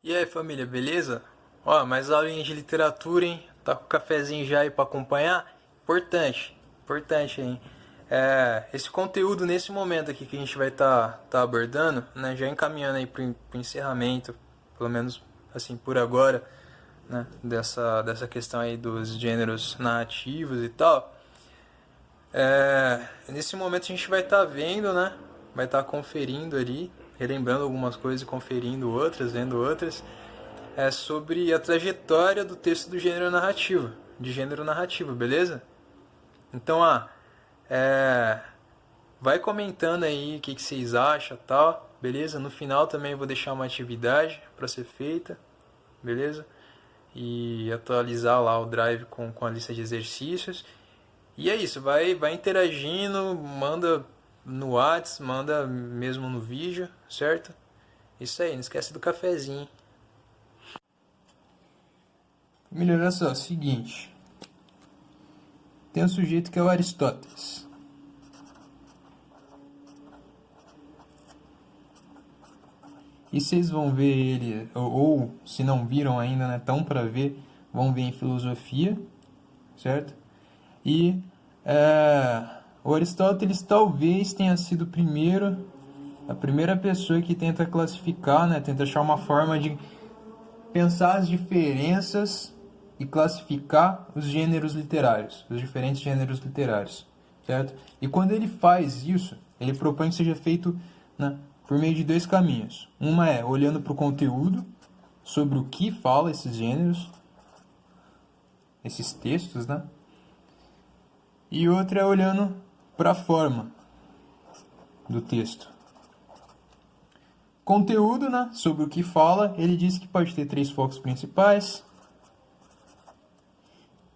E aí, família, beleza? Ó, mais aulinha de literatura, hein? Tá com o cafezinho já aí pra acompanhar? Importante, importante, hein? Esse conteúdo nesse momento aqui que a gente vai tá abordando, né? Já encaminhando aí pro encerramento, pelo menos assim por agora, né? Dessa questão aí dos gêneros narrativos e tal. Nesse momento a gente vai estar vendo, né? Vai estar conferindo ali, relembrando algumas coisas e conferindo outras, vendo outras. Sobre a trajetória do texto do gênero narrativo, de gênero narrativo, beleza? Então, vai comentando aí o que vocês acham, tal, beleza? No final também eu vou deixar uma atividade para ser feita, beleza? E atualizar lá o Drive com a lista de exercícios. E é isso, vai interagindo, manda no WhatsApp, manda mesmo no vídeo, certo? Isso aí, não esquece do cafezinho. Melhorar só, seguinte. Tem um sujeito que é o Aristóteles. E vocês vão ver ele, ou se não viram ainda, né, tão para ver, vão ver em filosofia, certo? E o Aristóteles talvez tenha sido a primeira pessoa que tenta classificar, né, tenta achar uma forma de pensar as diferenças e classificar os gêneros literários, os diferentes gêneros literários, certo? E quando ele faz isso, ele propõe que seja feito, né, por meio de dois caminhos. Uma é olhando para o conteúdo, sobre o que fala esses gêneros, esses textos, né? E outra é olhando para a forma do texto. Conteúdo, né, sobre o que fala, ele diz que pode ter três focos principais.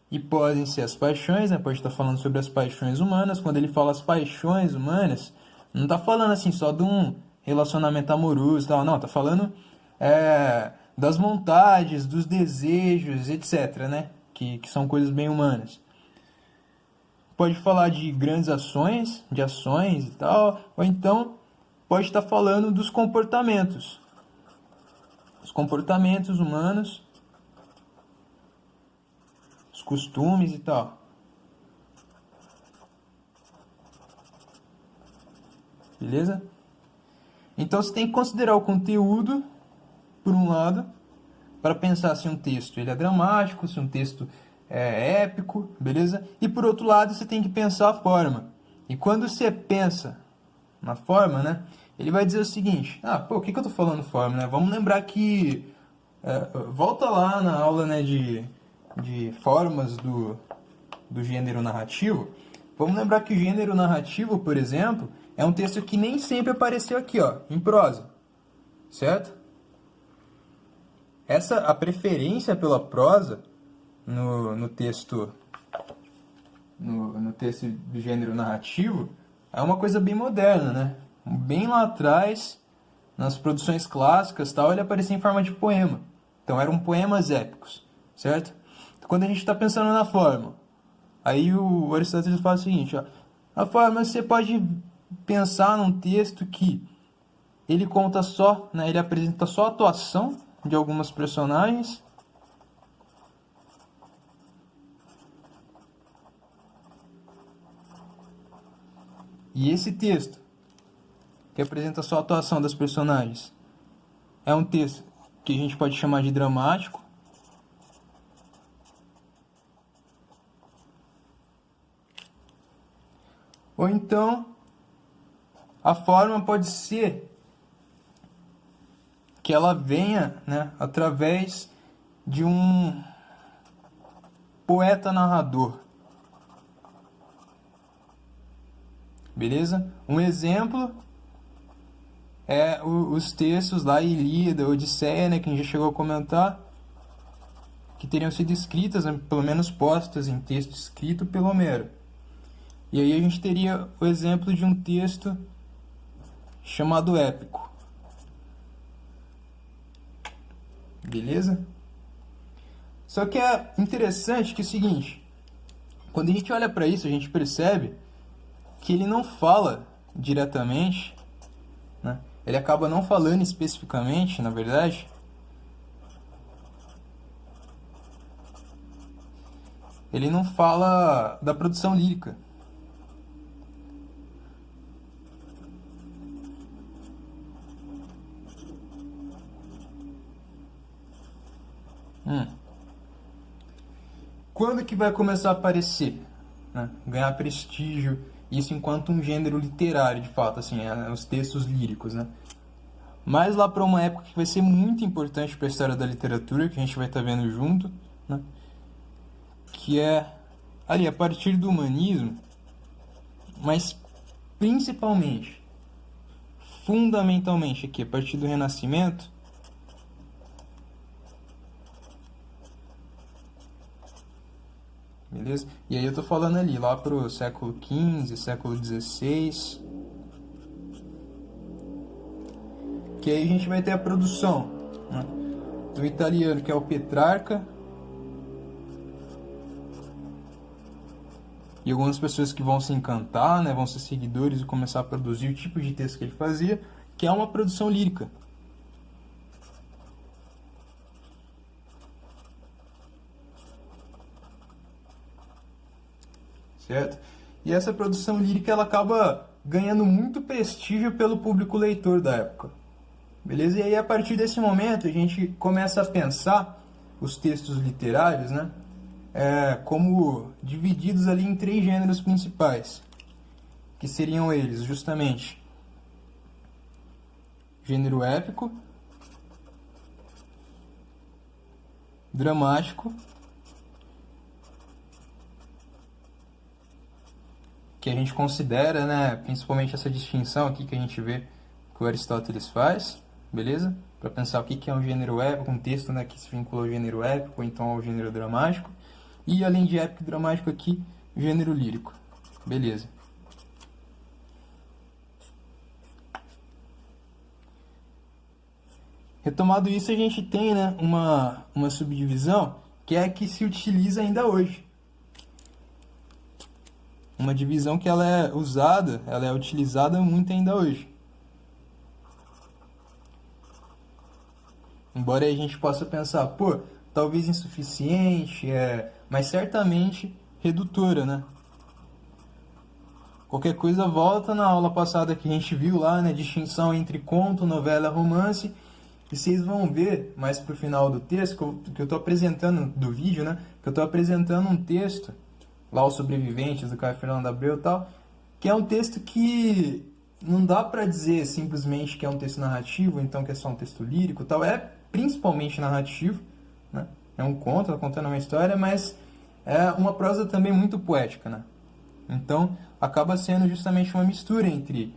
E podem ser as paixões, né? Pode estar falando sobre as paixões humanas. Quando ele fala as paixões humanas, não está falando assim só de um relacionamento amoroso e tal. Não, está falando das vontades, dos desejos, etc., né? Que são coisas bem humanas. Pode falar de grandes ações, de ações e tal. Ou então pode estar falando dos comportamentos. Os comportamentos humanos, os costumes e tal. Beleza? Então você tem que considerar o conteúdo, por um lado, para pensar se um texto ele é dramático, se um texto é épico, beleza? E por outro lado você tem que pensar a forma. E quando você pensa na forma, né? Ele vai dizer o seguinte: o que eu tô falando forma, né? Vamos lembrar que volta lá na aula, né, de formas do gênero narrativo. Vamos lembrar que o gênero narrativo, por exemplo, é um texto que nem sempre apareceu aqui, ó, em prosa, certo? A preferência pela prosa no texto no texto do gênero narrativo é uma coisa bem moderna, né? Bem lá atrás, nas produções clássicas, tal, ele aparecia em forma de poema. Então eram poemas épicos, certo? Então, quando a gente está pensando na forma, aí o Aristóteles fala o seguinte, ó, a forma você pode pensar num texto que ele conta só, né, ele apresenta só a atuação de algumas personagens. E esse texto, que apresenta só a atuação das personagens, é um texto que a gente pode chamar de dramático. Ou então, a forma pode ser que ela venha, né, através de um poeta narrador. Beleza? Um exemplo é os textos lá, Ilíada, Odisseia, né, que a gente já chegou a comentar, que teriam sido escritas, né, pelo menos postas em texto escrito pelo Homero. E aí a gente teria o exemplo de um texto chamado épico. Beleza? Só que é interessante que é o seguinte, quando a gente olha para isso, a gente percebe que ele não fala diretamente, né? Ele acaba não falando especificamente, na verdade, ele não fala da produção lírica. Quando que vai começar a aparecer, né? Ganhar prestígio, isso enquanto um gênero literário, de fato, assim, os textos líricos, né? Mas lá para uma época que vai ser muito importante para a história da literatura, que a gente vai estar vendo junto, né? Que é ali a partir do humanismo, mas principalmente, fundamentalmente aqui, a partir do Renascimento. Beleza? E aí eu tô falando ali, lá pro século XV, século XVI. Que aí a gente vai ter a produção, né, do italiano, que é o Petrarca. E algumas pessoas que vão se encantar, né, vão ser seguidores e começar a produzir o tipo de texto que ele fazia, que é uma produção lírica. Certo? E essa produção lírica ela acaba ganhando muito prestígio pelo público leitor da época. Beleza? E aí a partir desse momento a gente começa a pensar os textos literários, né, como divididos ali em 3 gêneros principais, que seriam eles justamente gênero épico, dramático, que a gente considera, né, principalmente essa distinção aqui que a gente vê que o Aristóteles faz, beleza? Para pensar o que é um gênero épico, um texto, né, que se vincula ao gênero épico, ou então ao gênero dramático. E além de épico e dramático aqui, gênero lírico. Beleza. Retomado isso, a gente tem, né, uma subdivisão que é a que se utiliza ainda hoje. Uma divisão que ela é usada, ela é utilizada muito ainda hoje. Embora a gente possa pensar, pô, talvez insuficiente, mas certamente redutora, né? Qualquer coisa volta na aula passada que a gente viu lá, né? Distinção entre conto, novela, romance. E vocês vão ver mais pro final do texto, que eu estou apresentando, do vídeo, né? Que eu estou apresentando um texto, lá Os Sobreviventes, do Caio Fernando Abreu e tal, que é um texto que não dá para dizer simplesmente que é um texto narrativo, então que é só um texto lírico e tal. É principalmente narrativo, né? É um conto, tá contando uma história, mas é uma prosa também muito poética, né? Então, acaba sendo justamente uma mistura entre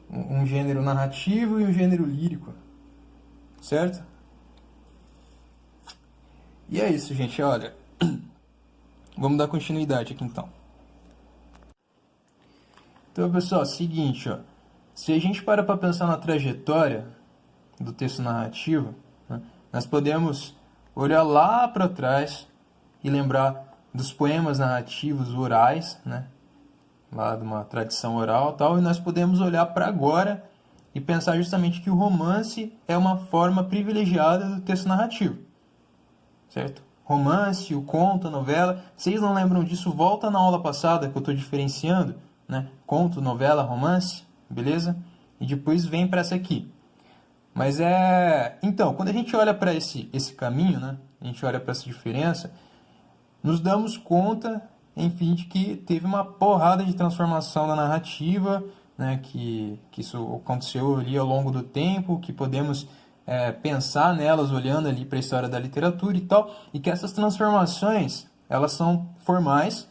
um gênero narrativo e um gênero lírico, certo? E é isso, gente, olha. Vamos dar continuidade aqui, então. Então, pessoal, seguinte, ó. Se a gente para pensar na trajetória do texto narrativo, né, nós podemos olhar lá para trás e lembrar dos poemas narrativos orais, né, lá de uma tradição oral e tal, e nós podemos olhar para agora e pensar justamente que o romance é uma forma privilegiada do texto narrativo, certo? Romance, o conto, a novela. Vocês não lembram disso? Volta na aula passada que eu estou diferenciando, né? Conto, novela, romance, beleza? E depois vem para essa aqui. Mas então, quando a gente olha para esse caminho, né? A gente olha para essa diferença, nos damos conta, enfim, de que teve uma porrada de transformação da narrativa, né? Que isso aconteceu ali ao longo do tempo, que podemos pensar nelas olhando ali para a história da literatura e tal, e que essas transformações, elas são formais.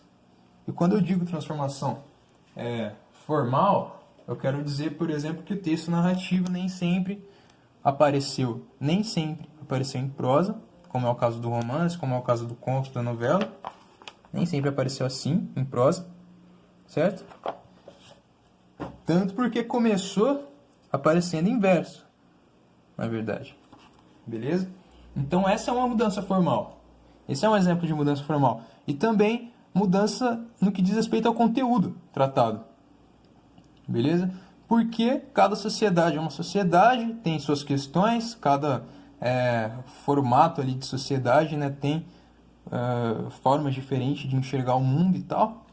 E quando eu digo transformação formal, eu quero dizer, por exemplo, que o texto narrativo nem sempre apareceu em prosa, como é o caso do romance, como é o caso do conto, da novela. Nem sempre apareceu assim, em prosa, certo? Tanto porque começou aparecendo em verso, na verdade. Beleza? Então essa é uma mudança formal. Esse é um exemplo de mudança formal. E também mudança no que diz respeito ao conteúdo tratado. Beleza? Porque cada sociedade é uma sociedade, tem suas questões, cada formato ali de sociedade, né, tem formas diferentes de enxergar o mundo e tal,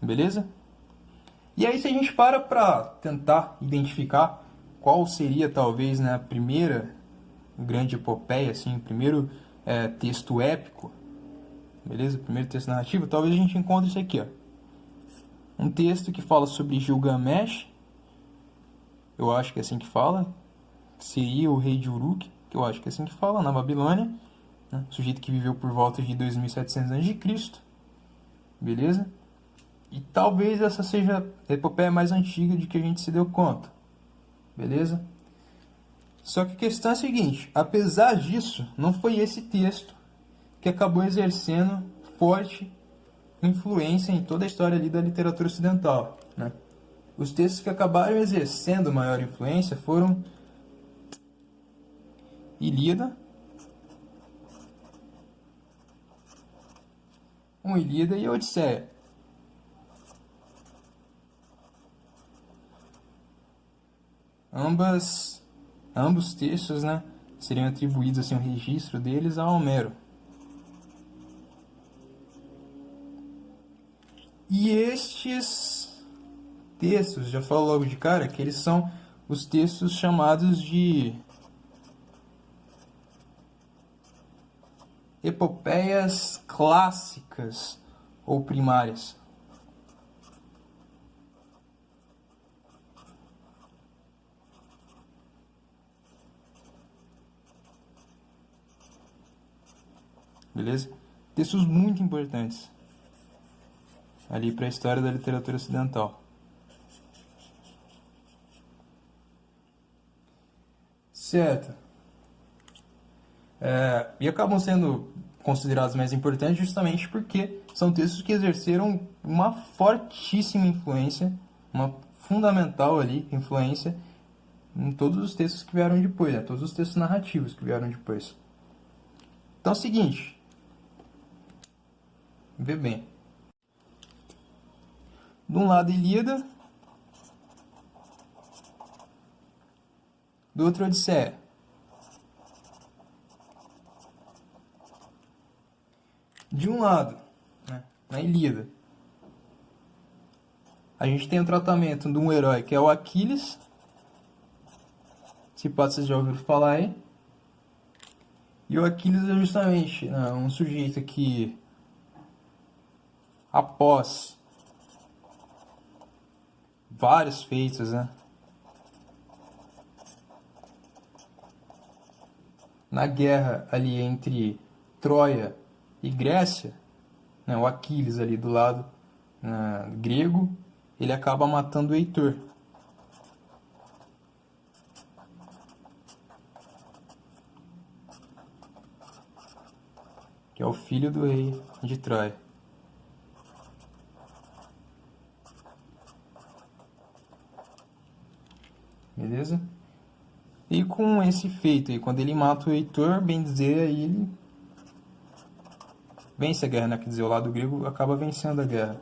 beleza? E aí se a gente para tentar identificar qual seria talvez, né, a primeira grande epopeia, assim, o primeiro texto épico, beleza? O primeiro texto narrativo, talvez a gente encontre isso aqui, ó. Um texto que fala sobre Gilgamesh, eu acho que é assim que fala, seria o rei de Uruk, que eu acho que é assim que fala, na Babilônia, né? Sujeito que viveu por volta de 2700 a.C., beleza? E talvez essa seja a epopeia mais antiga de que a gente se deu conta, beleza? Só que a questão é a seguinte, apesar disso, não foi esse texto que acabou exercendo forte influência em toda a história ali da literatura ocidental, né? Os textos que acabaram exercendo maior influência foram Ilíada, Ilíada e Odisseia. Ambos textos, né, seriam atribuídos assim, um registro deles a Homero. E estes textos, já falo logo de cara, que eles são os textos chamados de epopeias clássicas ou primárias. Beleza? Textos muito importantes ali para a história da literatura ocidental. Certo. E acabam sendo considerados mais importantes justamente porque são textos que exerceram uma fortíssima influência, uma fundamental ali influência em todos os textos que vieram depois, né? Todos os textos narrativos que vieram depois. Então é o seguinte, vê bem. De um lado Ilíada, do outro Odisseia. De um lado, né, na Ilíada, a gente tem o tratamento de um herói que é o Aquiles. Se pode, vocês já ouviram falar aí. E o Aquiles é justamente, né, um sujeito que, após vários feitos, né, na guerra ali entre Troia e Grécia, né, o Aquiles ali do lado grego, ele acaba matando o Heitor. Que é o filho do rei de Troia. Beleza? E com esse feito aí, quando ele mata o Heitor, bem dizer, aí ele vence a guerra, né? Quer dizer, o lado grego acaba vencendo a guerra.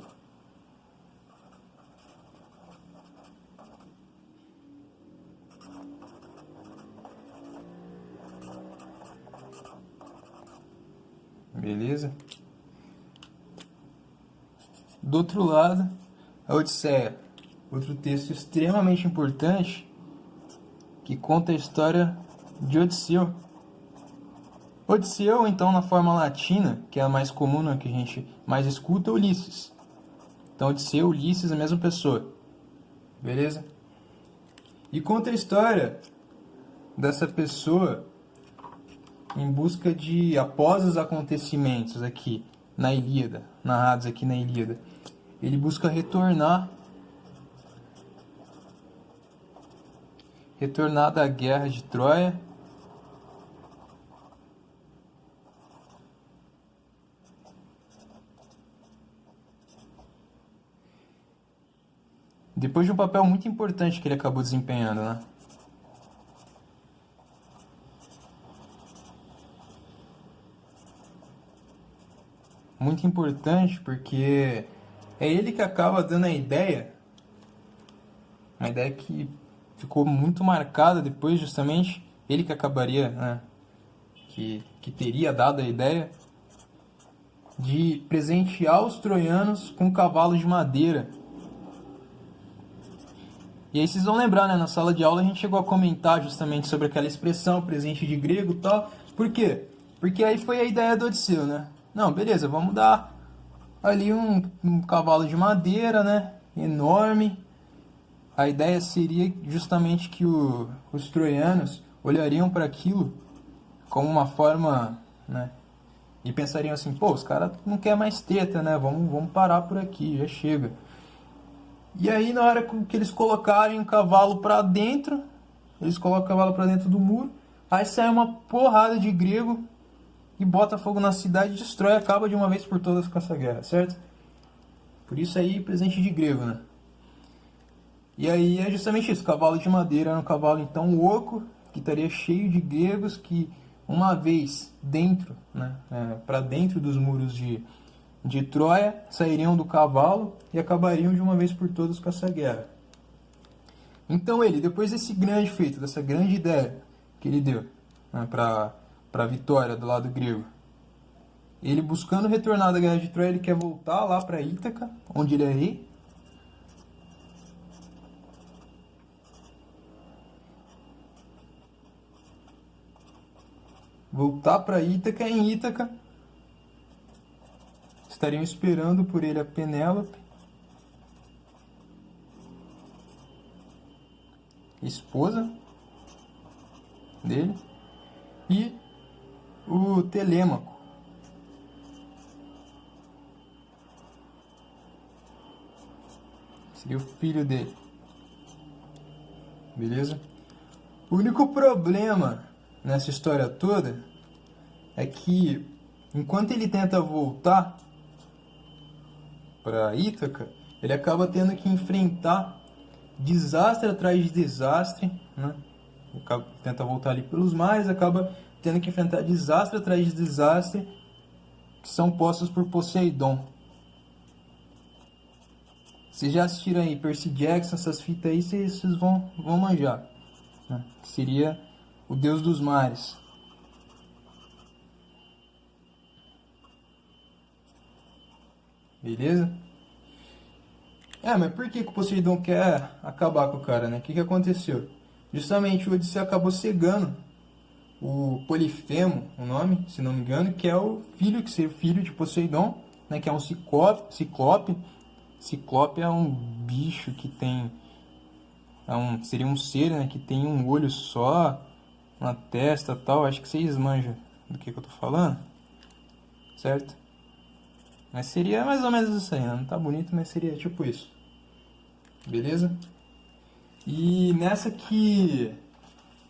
Beleza? Do outro lado, a Odisseia. Outro texto extremamente importante que conta a história de Odisseu. Odisseu, então, na forma latina, que é a mais comum, né, que a gente mais escuta, é Ulisses. Então, Odisseu, Ulisses, a mesma pessoa. Beleza? E conta a história dessa pessoa em busca de, após os acontecimentos aqui na Ilíada, narrados aqui na Ilíada, ele busca retornar da guerra de Troia depois de um papel muito importante que ele acabou desempenhando, né? Muito importante porque é ele que acaba dando a ideia, uma ideia que ficou muito marcada depois, justamente, ele que acabaria, né, que teria dado a ideia de presentear os troianos com cavalos de madeira. E aí vocês vão lembrar, né? Na sala de aula a gente chegou a comentar justamente sobre aquela expressão, presente de grego e tal. Por quê? Porque aí foi a ideia do Odisseu, né? Não, beleza, vamos dar ali um cavalo de madeira, né? Enorme. A ideia seria justamente que os troianos olhariam para aquilo como uma forma, né? E pensariam assim, pô, os caras não querem mais treta, né? Vamos parar por aqui, já chega. E aí, na hora que eles colocarem o cavalo para dentro, eles colocam o cavalo para dentro do muro, aí sai uma porrada de grego e bota fogo na cidade, destrói, acaba de uma vez por todas com essa guerra, certo? Por isso aí, presente de grego, né? E aí é justamente isso, cavalo de madeira era um cavalo então oco, que estaria cheio de gregos que uma vez dentro, né, para dentro dos muros de Troia, sairiam do cavalo e acabariam de uma vez por todas com essa guerra. Então ele, depois desse grande feito, dessa grande ideia que ele deu, né, para a vitória do lado grego, ele buscando retornar da guerra de Troia, ele quer voltar lá para Ítaca, onde ele é rei. Voltar para Ítaca, em Ítaca estariam esperando por ele a Penélope, esposa dele, e o Telêmaco. Seria o filho dele. Beleza? O único problema nessa história toda é que, enquanto ele tenta voltar para Ítaca, ele acaba tendo que enfrentar desastre atrás de desastre, né? Tenta voltar ali pelos mares, acaba tendo que enfrentar desastre atrás de desastre que são postos por Poseidon. Vocês já assistiram aí Percy Jackson, essas fitas aí, vocês vão manjar, né? Que seria o deus dos mares. Beleza? Mas por que o Poseidon quer acabar com o cara, né? O que aconteceu? Justamente o Odisseu acabou cegando o Polifemo, o nome, se não me engano, que é o filho, que seria o filho de Poseidon, né? Que é um ciclope. Ciclope é um bicho que tem... seria um ser, né? Que tem um olho só, uma testa e tal. Acho que vocês manjam do que eu tô falando, certo? Mas seria mais ou menos isso aí, né? Não tá bonito, mas seria tipo isso. Beleza? E nessa que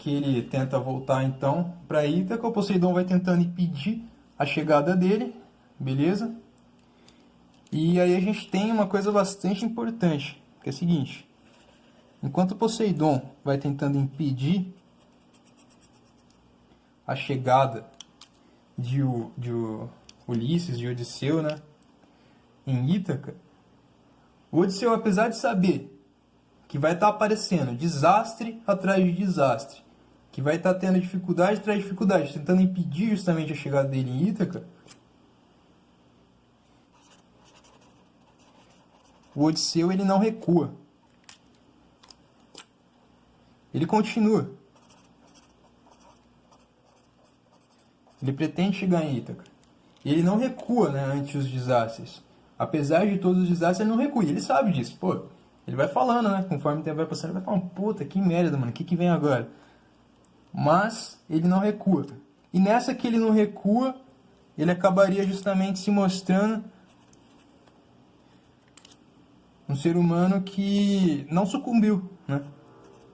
ele tenta voltar então para Ítaca, o Poseidon vai tentando impedir a chegada dele, beleza? E aí a gente tem uma coisa bastante importante, que é a seguinte: enquanto o Poseidon vai tentando impedir a chegada de Ulisses, de Odisseu, né, em Ítaca, o Odisseu, apesar de saber que vai estar aparecendo desastre atrás de desastre, que vai estar tendo dificuldade atrás de dificuldade, tentando impedir justamente a chegada dele em Ítaca, o Odisseu ele não recua. Ele continua. Ele pretende chegar em Ítaca. E ele não recua, né, ante os desastres. Apesar de todos os desastres, ele não recua. E ele sabe disso. Pô, ele vai falando, né? Conforme o tempo vai passando, ele vai falando, puta, que merda, mano. O que vem agora? Mas ele não recua. E nessa que ele não recua, ele acabaria justamente se mostrando um ser humano que não sucumbiu, né,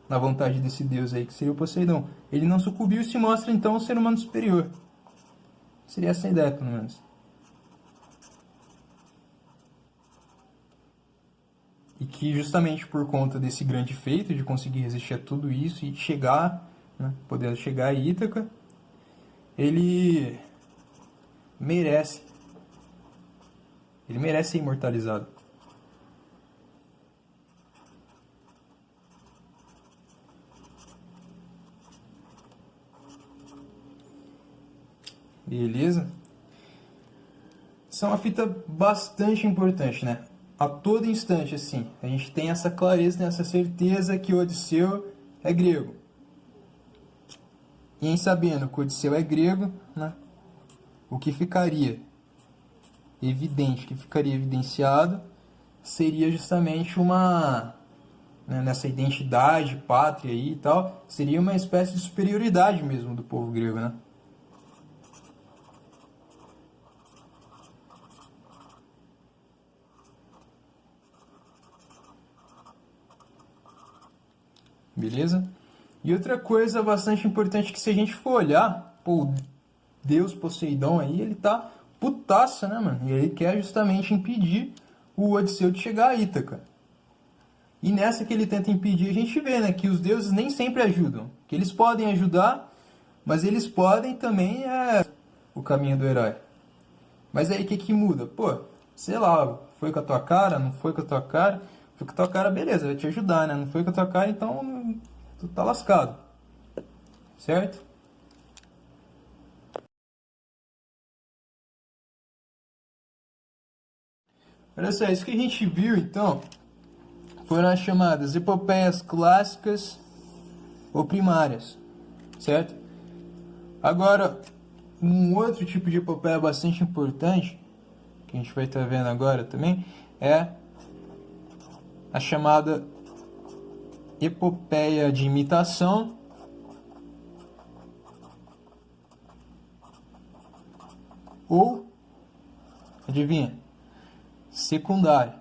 na vontade desse deus aí, que seria o Poseidon. Ele não sucumbiu e se mostra então um ser humano superior. Seria essa a ideia, pelo menos. E que justamente por conta desse grande feito de conseguir resistir a tudo isso e chegar, né, poder chegar a Ítaca, ele merece ser imortalizado. Beleza? Isso é uma fita bastante importante, né? A todo instante, assim, a gente tem essa clareza, tem essa certeza que o Odisseu é grego. E em sabendo que o Odisseu é grego, né, o que ficaria evidente, que ficaria evidenciado, seria justamente uma, né, nessa identidade, pátria aí e tal, seria uma espécie de superioridade mesmo do povo grego, né? Beleza? E outra coisa bastante importante que se a gente for olhar, pô, Deus Poseidon aí, ele tá putaço, né, mano? E ele quer justamente impedir o Odisseu de chegar a Ítaca. E nessa que ele tenta impedir, a gente vê, né, que os deuses nem sempre ajudam. Que eles podem ajudar, mas eles podem também o caminho do herói. Mas aí o que que muda? Pô, sei lá, foi com a tua cara, não foi com a tua cara? Foi com a tua cara, beleza, vai te ajudar, né? Não foi com a tua cara, então tu tá lascado. Certo? Olha só, isso que a gente viu então foram as chamadas epopeias clássicas ou primárias, certo? Agora, um outro tipo de epopeia bastante importante, que a gente vai estar vendo agora também, é a chamada epopeia de imitação ou, adivinha, secundária.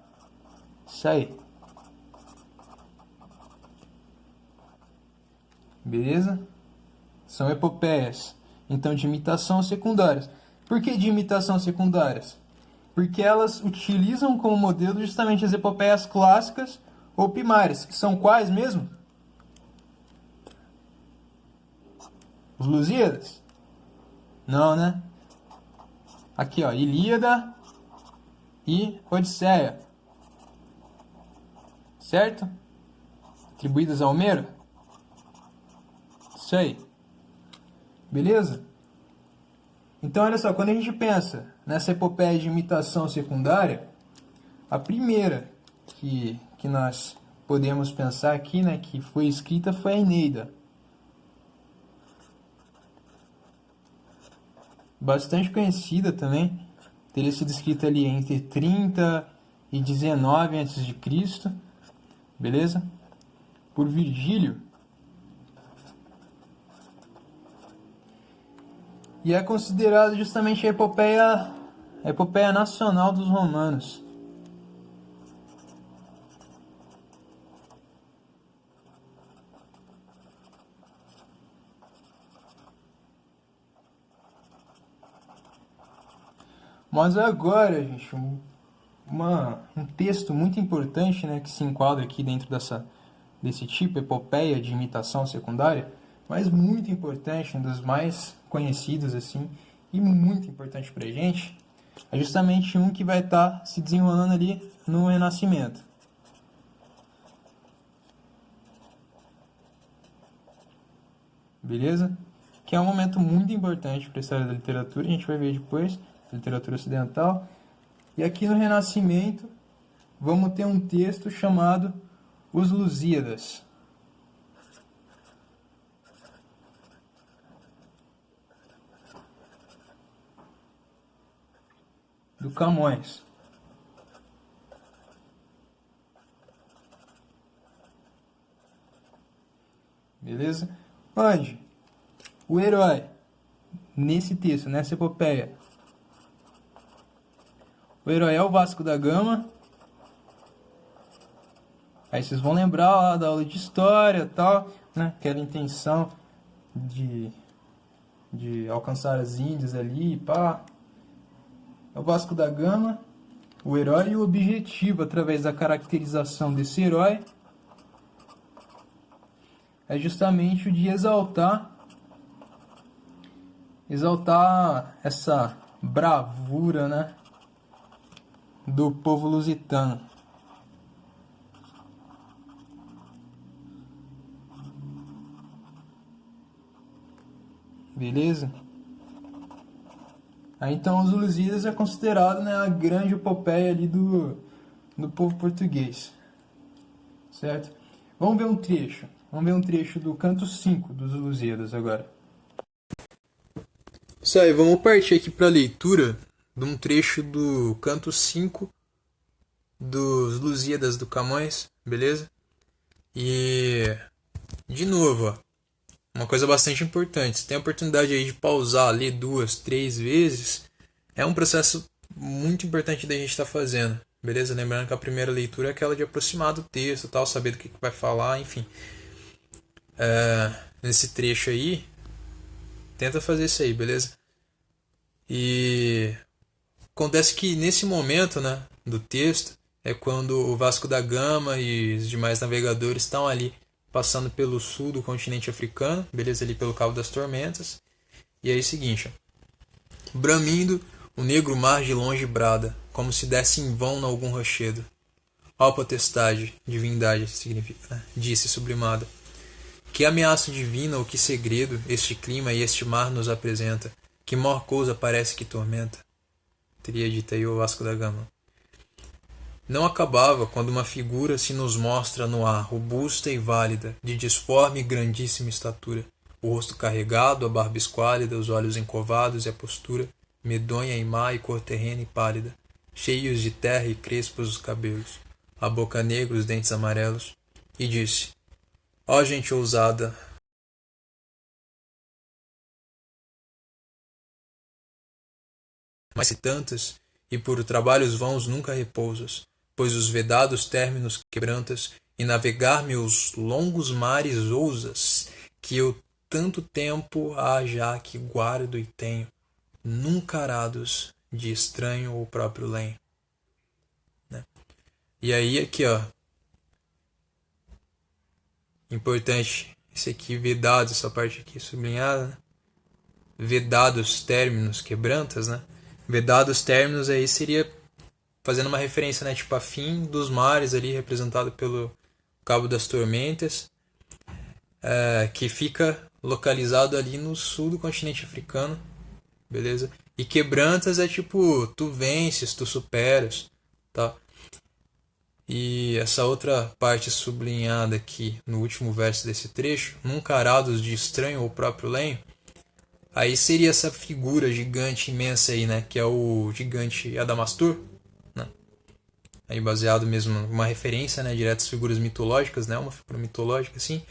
Isso aí. Beleza? São epopeias, então, de imitação secundárias. Por que de imitação secundárias? Porque elas utilizam como modelo justamente as epopeias clássicas ou primárias, que são quais mesmo? Os Lusíadas? Não, né? Aqui, ó, Ilíada e Odisseia. Certo? Atribuídas a Homero? Isso aí. Beleza? Então, olha só, quando a gente pensa nessa epopeia de imitação secundária, a primeira que nós podemos pensar aqui, né, que foi escrita foi a Eneida. Bastante conhecida também, teria sido escrita ali entre 30 e 19 a.C., beleza? Por Virgílio. E é considerada justamente a epopeia nacional dos romanos. Mas agora, gente, um texto muito importante, né, que se enquadra aqui dentro desse tipo, epopeia de imitação secundária, mas muito importante, um dos mais conhecidos, assim, e muito importante pra gente, é justamente um que vai estar se desenrolando ali no Renascimento. Beleza? Que é um momento muito importante para a história da literatura, a gente vai ver depois, literatura ocidental. E aqui no Renascimento, vamos ter um texto chamado Os Lusíadas. Do Camões. Beleza? Onde o herói, nesse texto, nessa epopeia, o herói é o Vasco da Gama. Aí vocês vão lembrar lá da aula de história e tal, né? Aquela intenção de alcançar as Índias ali, pá. É o Vasco da Gama, o herói, e o objetivo, através da caracterização desse herói, é justamente o de exaltar essa bravura, né, do povo lusitano. Beleza? Aí então os Lusíadas é considerado, né, a grande epopeia ali do povo português, certo? Vamos ver um trecho. Vamos ver um trecho do canto 5 dos Lusíadas agora. Isso aí, vamos partir aqui para a leitura de um trecho do canto 5 dos Lusíadas do Camões, beleza? E, de novo, ó, uma coisa bastante importante. Se tem a oportunidade aí de pausar, ler 2, 3 vezes, é um processo muito importante da gente estar fazendo, beleza? Lembrando que a primeira leitura é aquela de aproximar do texto, tal, saber do que vai falar, enfim. Nesse trecho aí, tenta fazer isso aí, beleza? E acontece que nesse momento, né, do texto, é quando o Vasco da Gama e os demais navegadores estão ali passando pelo sul do continente africano, beleza? Ali pelo Cabo das Tormentas. E aí, seguinte, ó. Bramindo, o negro mar de longe brada, como se desse em vão algum rochedo. Ó potestade, divindade significa, né? Disse sublimada. Que ameaça divina ou que segredo este clima e este mar nos apresenta? Que maior coisa parece que tormenta? Teria dito aí o Vasco da Gama. Não acabava quando uma figura se nos mostra no ar, robusta e válida, de disforme e grandíssima estatura, o rosto carregado, a barba esquálida, os olhos encovados e a postura, medonha e má e cor terrena e pálida, cheios de terra e crespos os cabelos, a boca negra, os dentes amarelos, e disse: ó gente ousada, mas se tantas, e por trabalhos vãos nunca repousas, pois os vedados términos quebrantas, e navegar meus longos mares ousas, que eu tanto tempo há já que guardo e tenho, nunca arados de estranho ou próprio lenho. Né? E aí aqui, ó, importante, esse aqui vedado, essa parte aqui sublinhada, né? Vedados términos quebrantas, né? Vedados términos aí seria fazendo uma referência, né, tipo a fim dos mares ali representado pelo Cabo das Tormentas, que fica localizado ali no sul do continente africano, beleza? E quebrantas é tipo tu vences, tu superas, tá? E essa outra parte sublinhada aqui no último verso desse trecho, nunca arados de estranho ou próprio lenho, aí seria essa figura gigante imensa aí, né, que é o gigante Adamastor, né? Aí baseado mesmo numa referência, né, direto às figuras mitológicas, né, uma figura mitológica assim.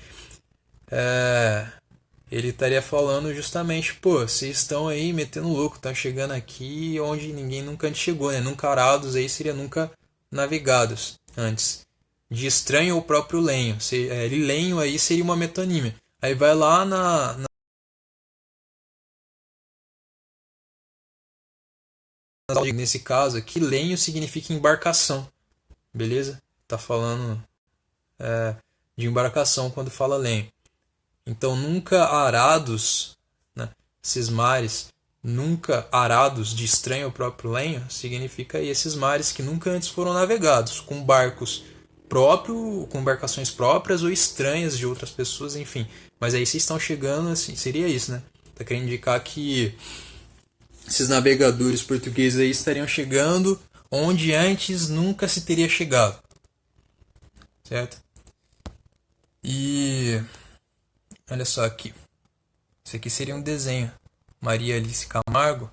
Ele estaria falando justamente, pô, vocês estão aí metendo louco, estão chegando aqui onde ninguém nunca antes chegou, né? Nunca arados aí seria nunca navegados antes. De estranho ou próprio lenho. Lenho aí seria uma metonímia. Aí vai lá nesse caso aqui, lenho significa embarcação, beleza? Tá falando de embarcação quando fala lenho. Então nunca arados, né, esses mares, nunca arados de estranho ao próprio lenho, significa aí esses mares que nunca antes foram navegados, com barcos próprios, com embarcações próprias ou estranhas de outras pessoas, enfim. Mas aí vocês estão chegando, assim, seria isso, né? Tá querendo indicar que esses navegadores portugueses aí estariam chegando onde antes nunca se teria chegado, certo? E olha só aqui. Isso aqui seria um desenho. Maria Alice Camargo,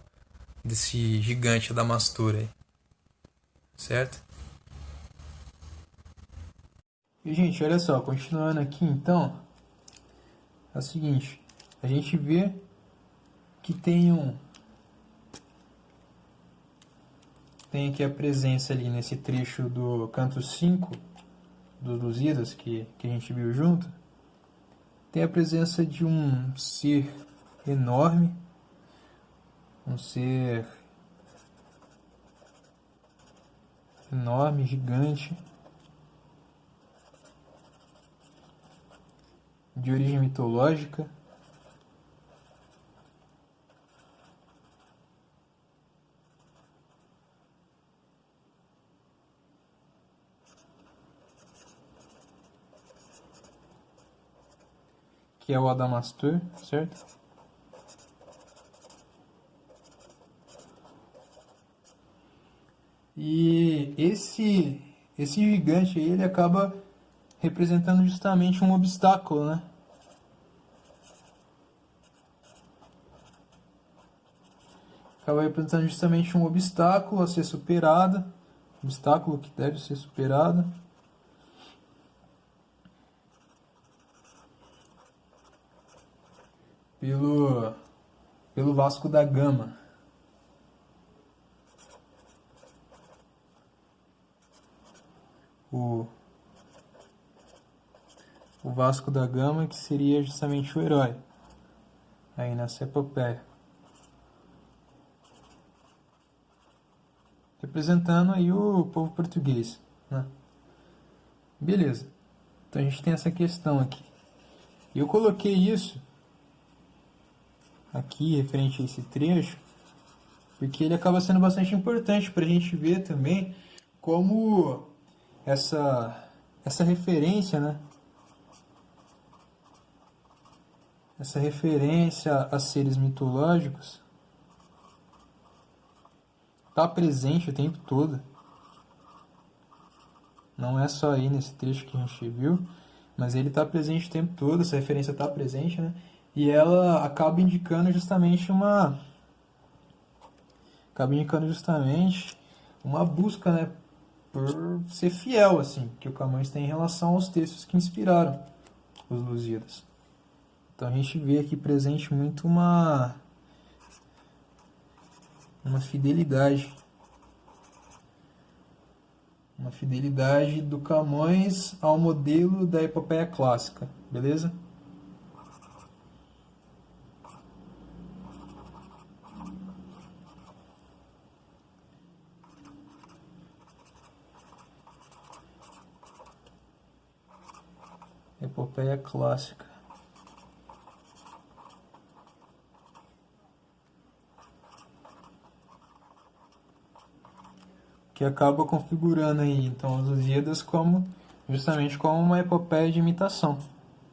desse gigante Adamastor aí. Certo? E, gente, olha só. Continuando aqui, então. É o seguinte. A gente vê que tem aqui a presença ali nesse trecho do canto 5 dos Lusíadas, que a gente viu junto. Tem a presença de um ser enorme, um ser enorme, gigante, de origem mitológica, que é o Adamastor, certo? E esse gigante aí, ele acaba representando justamente um obstáculo, né? Acaba representando justamente um obstáculo a ser superado, um obstáculo que deve ser superado. Pelo Vasco da Gama. O Vasco da Gama, que seria justamente o herói aí nessa epopeia. Representando aí o povo português, né? Beleza. Então a gente tem essa questão aqui. E eu coloquei isso aqui, referente a esse trecho, porque ele acaba sendo bastante importante para a gente ver também como essa referência, né? Essa referência a seres mitológicos está presente o tempo todo. Não é só aí nesse trecho que a gente viu, mas ele está presente o tempo todo, essa referência está presente, né? E ela acaba indicando justamente uma busca, né, por ser fiel, assim, que o Camões tem em relação aos textos que inspiraram os Lusíadas. Então a gente vê aqui presente muito uma fidelidade. Uma fidelidade do Camões ao modelo da epopeia clássica, beleza? Epopeia clássica. Que acaba configurando aí, então, os Lusíadas como, justamente como uma epopeia de imitação,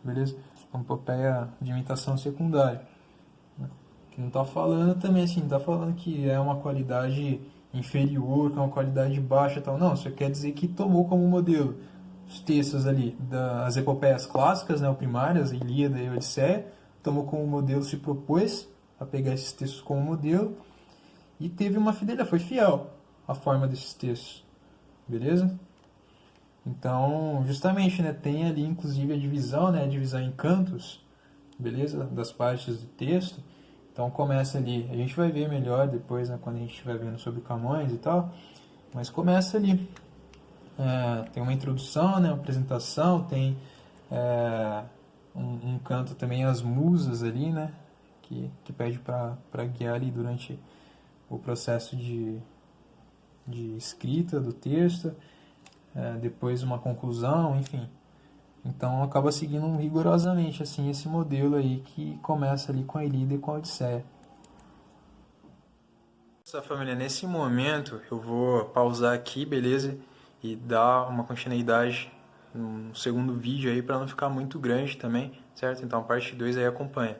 beleza? Uma epopeia de imitação secundária. Né? Que não está falando também assim, não está falando que é uma qualidade inferior, que é uma qualidade baixa e tal. Não, isso quer dizer que tomou como modelo os textos ali das epopeias clássicas, né, ou primárias, a Ilíada e a Odisseia, tomou como modelo, se propôs a pegar esses textos como modelo e teve uma fidelidade, foi fiel à forma desses textos, beleza? Então, justamente, né, tem ali inclusive a divisão, né, a divisão em cantos, beleza? Das partes do texto. Então começa ali, a gente vai ver melhor depois, né, quando a gente estiver vendo sobre Camões e tal, mas começa ali. Tem uma introdução, né, uma apresentação, tem um canto também as musas ali, né, que pede para guiar ali durante o processo de escrita do texto, depois uma conclusão, enfim. Então acaba seguindo rigorosamente assim esse modelo aí que começa ali com a Ilíada e com a Odisseia. Essa família, nesse momento eu vou pausar aqui, beleza? E dar uma continuidade no segundo vídeo aí para não ficar muito grande também, certo? Então a parte 2 aí acompanha.